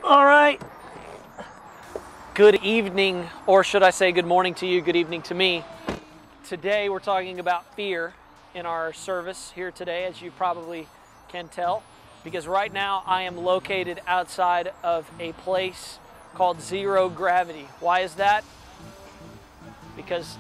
All right. Good evening, or should I say good morning to you, good evening to me. Today we're talking about fear in our service here today, as you probably can tell, because right now I am located outside of a place called Zero Gravity. Why is that? Because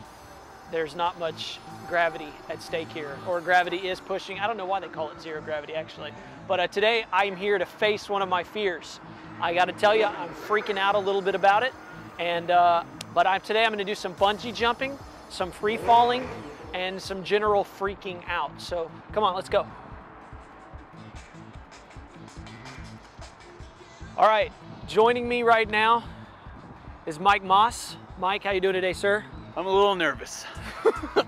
there's not much gravity at stake here, or gravity is pushing. I don't know why they call it zero gravity actually, but today I'm here to face one of my fears. I got to tell you, I'm freaking out a little bit about it, and today I'm going to do some bungee jumping, some free falling, and some general freaking out. So come on, let's go. All right, joining me right now is Mike Moss. Mike, how you doing today, sir? I'm a little nervous.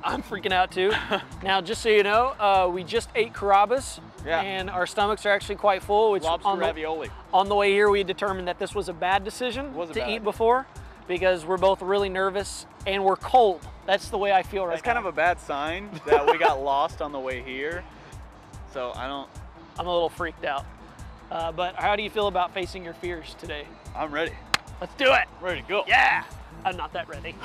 I'm freaking out too. Now, just so you know, we just ate Carrabba's, and our stomachs are actually quite full. Which lobster ravioli. On the way here, we determined that this was a bad decision to eat before, because we're both really nervous and we're cold. That's the way I feel right now. That's kind of a bad sign that we got lost on the way here. So I'm a little freaked out. But how do you feel about facing your fears today? I'm ready. Let's do it. Ready to go. Yeah. I'm not that ready.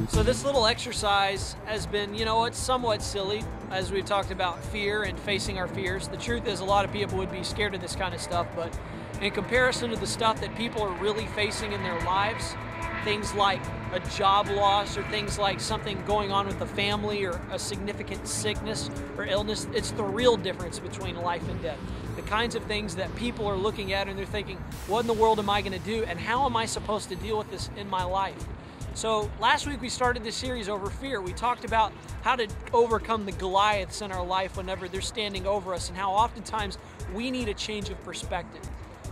So this little exercise has been, it's somewhat silly, as we've talked about fear and facing our fears. The truth is, a lot of people would be scared of this kind of stuff, but in comparison to the stuff that people are really facing in their lives, things like a job loss or things like something going on with the family or a significant sickness or illness, it's the real difference between life and death. The kinds of things that people are looking at and they're thinking, what in the world am I going to do, and how am I supposed to deal with this in my life? So last week we started this series over fear. We talked about how to overcome the Goliaths in our life whenever they're standing over us, and how oftentimes we need a change of perspective.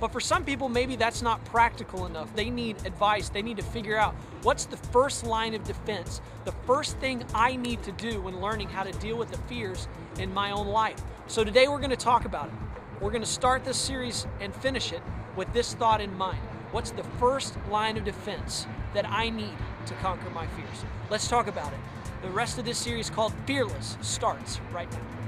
But for some people, maybe that's not practical enough. They need advice. They need to figure out what's the first line of defense, the first thing I need to do when learning how to deal with the fears in my own life. So today we're going to talk about it. We're going to start this series and finish it with this thought in mind. What's the first line of defense that I need to conquer my fears? Let's talk about it. The rest of this series, called Fearless, starts right now.